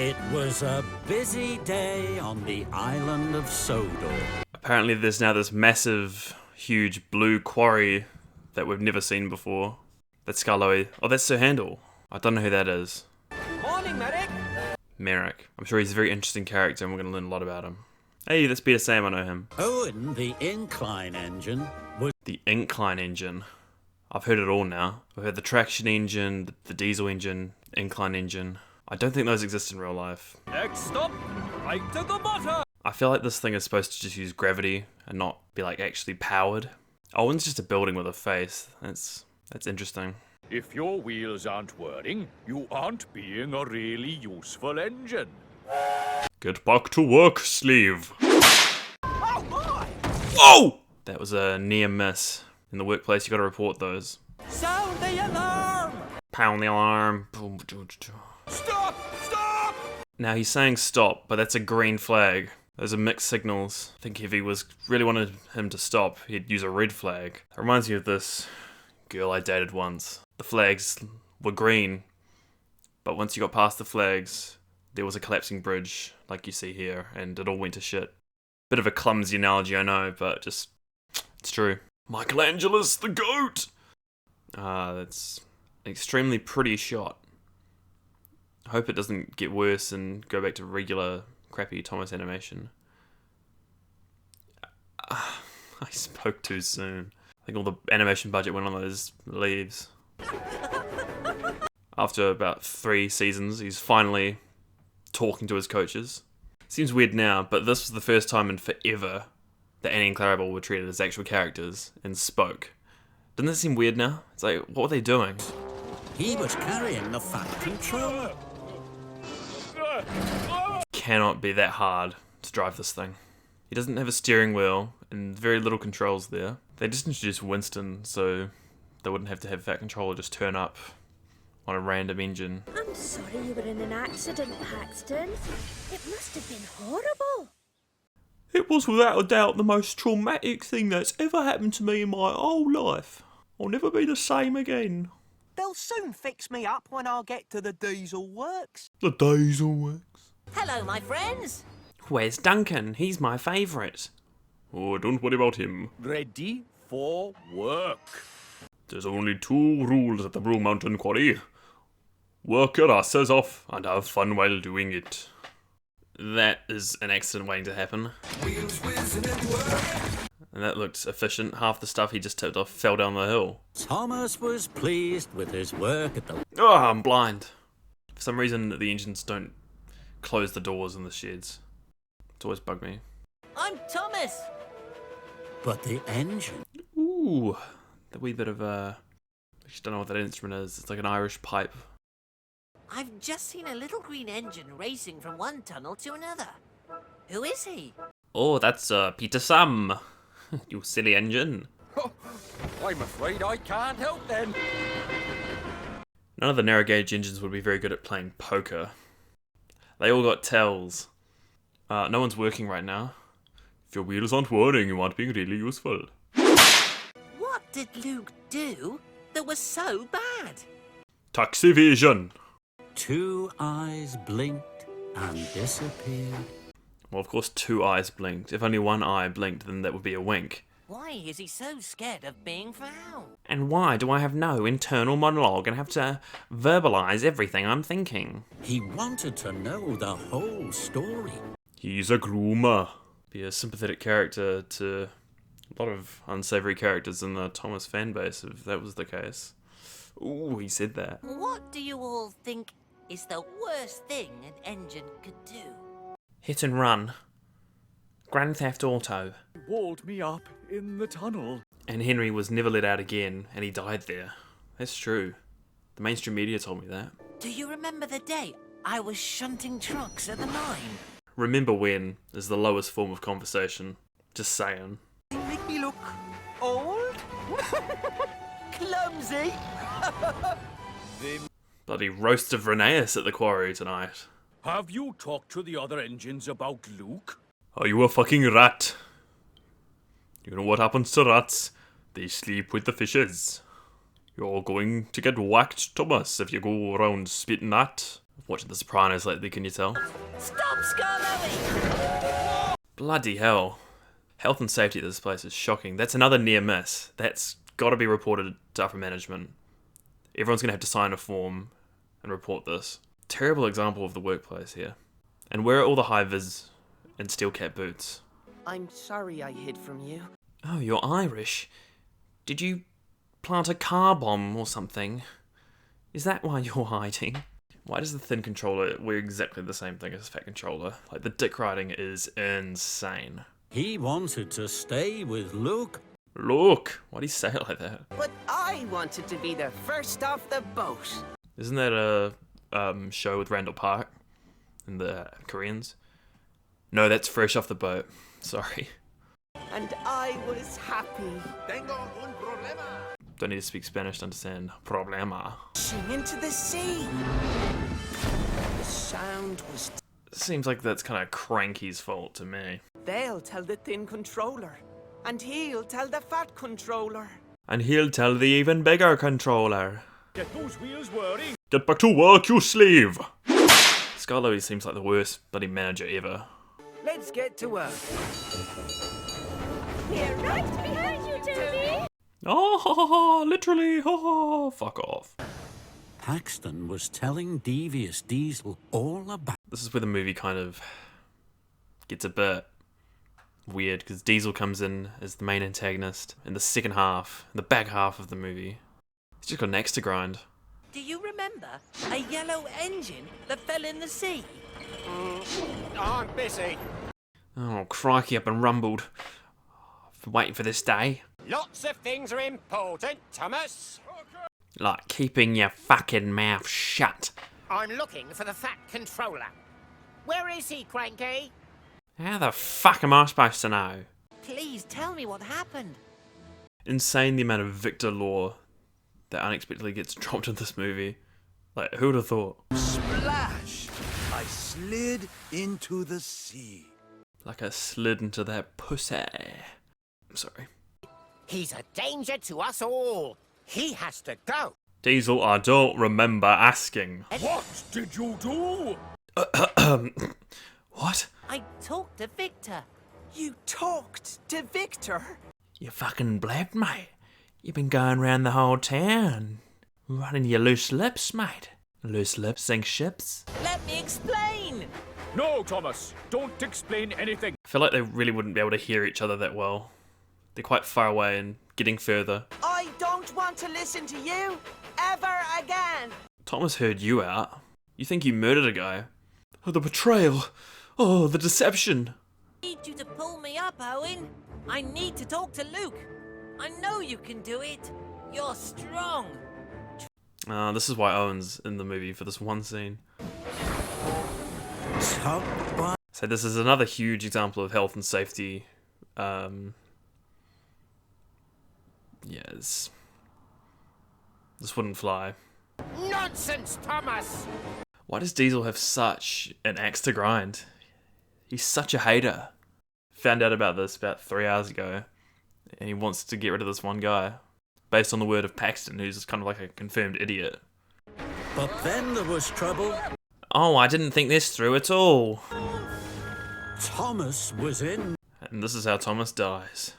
It was a busy day on the island of Sodor. Apparently there's now this massive, huge blue quarry that we've never seen before. That's Scarloy. Oh, that's Sir Handel. I don't know who that is. Morning, Merrick. Merrick. I'm sure he's a very interesting character and we're going to learn a lot about him. Hey, that's Peter Sam, I know him. Oh, and the incline engine was... The incline engine. I've heard it all now. I've heard the traction engine, the diesel engine, incline engine. I don't think those exist in real life. Next stop, right to the butter. I feel like this thing is supposed to just use gravity and not be like actually powered. Oh, it's just a building with a face. That's interesting. If your wheels aren't whirring, you aren't being a really useful engine. Get back to work, sleeve. Oh my! Whoa! That was a near miss. In the workplace, you gotta report those. Sound the alarm! Pound the alarm. Stop! Stop! Now he's saying stop, but that's a green flag. Those are mixed signals. I think if he really wanted him to stop, he'd use a red flag. It reminds me of this girl I dated once. The flags were green, but once you got past the flags, there was a collapsing bridge, like you see here, and it all went to shit. Bit of a clumsy analogy, I know, but it's true. Michelangelo's the GOAT! That's an extremely pretty shot. I hope it doesn't get worse and go back to regular crappy Thomas animation. I spoke too soon. I think all the animation budget went on those leaves. After about 3 seasons, he's finally talking to his coaches. Seems weird now, but this was the first time in forever that Annie and Clarabelle were treated as actual characters and spoke. Doesn't that seem weird now? It's like, what were they doing? He was carrying the fat control. Cannot be that hard to drive this thing. He doesn't have a steering wheel and very little controls there. They just introduced Winston so they wouldn't have to have Fat Controller just turn up on a random engine. I'm sorry you were in an accident, Paxton. It must have been horrible. It was without a doubt the most traumatic thing that's ever happened to me in my whole life. I'll never be the same again. They'll soon fix me up when I get to the diesel works. The diesel works. Hello, my friends. Where's Duncan? He's my favourite. Oh, don't worry about him. Ready for work. There's only 2 rules at the Blue Mountain Quarry. Work your asses off and have fun while doing it. That is an accident waiting to happen. And that looked efficient. Half the stuff he just tipped off fell down the hill. Thomas was pleased with his work at the... Oh, I'm blind. For some reason, the engines don't close the doors in the sheds. It's always bugged me. I'm Thomas. But the engine... Ooh, the wee bit of I just don't know what that instrument is. It's like an Irish pipe. I've just seen a little green engine racing from one tunnel to another. Who is he? Oh, that's Peter Sam. You silly engine. I'm afraid I can't help then. None of the narrow gauge engines would be very good at playing poker. They all got tells. No one's working right now. If your wheels aren't whirring, you aren't being really useful. What did Luke do that was so bad? Tax evasion. 2 eyes blinked and disappeared. Well, of course 2 eyes blinked. If only 1 eye blinked, then that would be a wink. Why is he so scared of being found? And why do I have no internal monologue and have to verbalise everything I'm thinking? He wanted to know the whole story. He's a groomer. Be a sympathetic character to a lot of unsavoury characters in the Thomas fanbase, if that was the case. Ooh, he said that. What do you all think is the worst thing an engine could do? Hit and run. Grand Theft Auto. Walled me up in the tunnel. And Henry was never let out again, and he died there. That's true. The mainstream media told me that. Do you remember the day I was shunting trucks at the mine? Remember when is the lowest form of conversation. Just saying. You make me look old? Clumsy? Bloody roast of Rheneas at the quarry tonight. Have you talked to the other engines about Luke? Are you a fucking rat? You know what happens to rats? They sleep with the fishes. You're going to get whacked, Thomas, if you go around spitting that. Watching The Sopranos lately, can you tell? Stop, Scarlowy! Bloody hell. Health and safety at this place is shocking. That's another near miss. That's got to be reported to upper management. Everyone's going to have to sign a form and report this. Terrible example of the workplace here. And where are all the high-vis and steel cap boots? I'm sorry I hid from you. Oh, you're Irish. Did you plant a car bomb or something? Is that why you're hiding? Why does the thin controller wear exactly the same thing as the fat controller? Like, the dick riding is insane. He wanted to stay with Luke. Look! Why do you say it like that? But I wanted to be the first off the boat. Isn't that a show with Randall Park and the Koreans? No, that's Fresh Off the Boat. Sorry. And I was happy. Don't need to speak Spanish to understand. Problema. Sing into the sea. The sound was... Seems like that's kind of Cranky's fault to me. They'll tell the thin controller. And he'll tell the fat controller. And he'll tell the even bigger controller. Get those wheels whirring. Get back to work, you slave! Scarlowy seems like the worst bloody manager ever. Let's get to work. We're right behind you, Toby. Oh, ha, ha, ha, literally, ha, ha, fuck off. Paxton was telling Devious Diesel all about... This is where the movie kind of gets a bit weird, because Diesel comes in as the main antagonist in the second half, the back half of the movie. He's just got an axe to grind. Do you remember a yellow engine that fell in the sea? I'm busy. Oh, crikey, up and rumbled. Waiting for this day. Lots of things are important, Thomas. Like keeping your fucking mouth shut. I'm looking for the fat controller. Where is he, Cranky? How the fuck am I supposed to know? Please tell me what happened. Insane the amount of Victor lore that unexpectedly gets dropped in this movie. Like, who would have thought? Splash! I slid into the sea. Like I slid into that pussy. I'm sorry. He's a danger to us all. He has to go. Diesel, I don't remember asking. What did you do? What? I talked to Victor. You talked to Victor. You fucking blabbed, mate. You've been going round the whole town. Running your loose lips, mate. Loose lips sink ships. Let me explain. No, Thomas. Don't explain anything. I feel like they really wouldn't be able to hear each other that well. They're quite far away and getting further. I don't want to listen to you ever again. Thomas heard you out. You think you murdered a guy. Oh, the betrayal. Oh, the deception. I need you to pull me up, Owen. I need to talk to Luke. I know you can do it. You're strong. This is why Owen's in the movie for this one scene. So this is another huge example of health and safety. Yes. This wouldn't fly. Nonsense, Thomas. Why does Diesel have such an axe to grind? He's such a hater. Found out about this about 3 hours ago, and he wants to get rid of this one guy. Based on the word of Paxton, who's kind of like a confirmed idiot. But then there was trouble. Oh, I didn't think this through at all. Thomas was in. And this is how Thomas dies.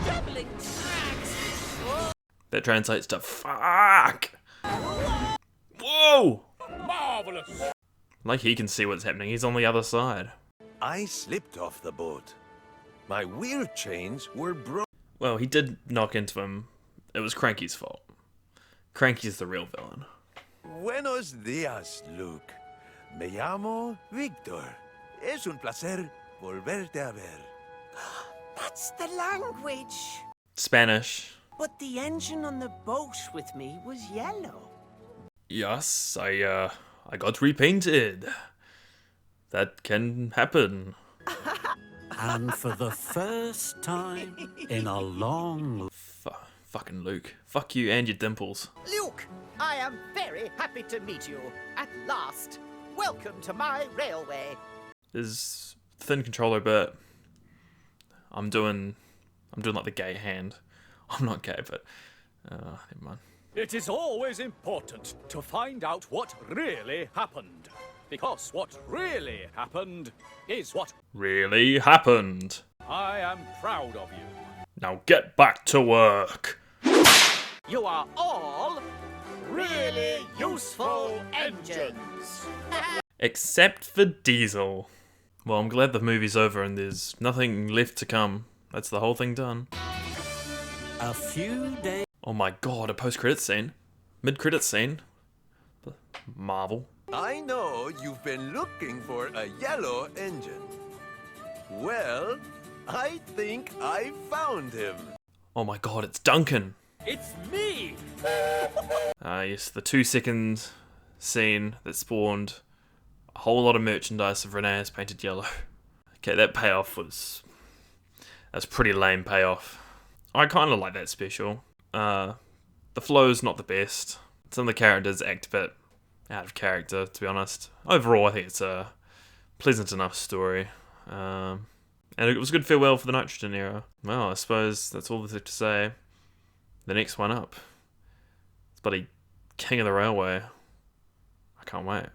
Doubling tracks. That translates to fuck. Whoa! Marvelous. Like he can see what's happening. He's on the other side. I slipped off the boat. My wheel chains were broken. Well, he did knock into him. It was Cranky's fault. Cranky's the real villain. Buenos días, Luke. Me llamo Victor. Es un placer volverte a ver. That's the language. Spanish. But the engine on the boat with me was yellow. Yes, I got repainted. That can happen. And for the first time in a long... Fucking Luke. Fuck you and your dimples. Luke, I am very happy to meet you. At last. Welcome to my railway. There's thin controller, but I'm doing like the gay hand. I'm not gay, but never mind. It is always important to find out what really happened. Because what really happened is what Really happened. I am proud of you. Now get back to work. You are all really useful engines. Except for Diesel. Well, I'm glad the movie's over and there's nothing left to come. That's the whole thing done. A few days. Oh my god, a post-credit scene. Mid-credit scene. Marvel. I know you've been looking for a yellow engine. Well, I think I found him. Oh my god, it's Duncan. It's me! Yes, the 2-second scene that spawned a whole lot of merchandise of Renee's painted yellow. Okay, that payoff was... That's pretty lame payoff. I kind of like that special. The flow's not the best. Some of the characters act a bit out of character, to be honest. Overall, I think it's a pleasant enough story. And it was a good farewell for the Nitrogen era. Well, I suppose that's all there's to say. The next one up. It's bloody King of the Railway. I can't wait.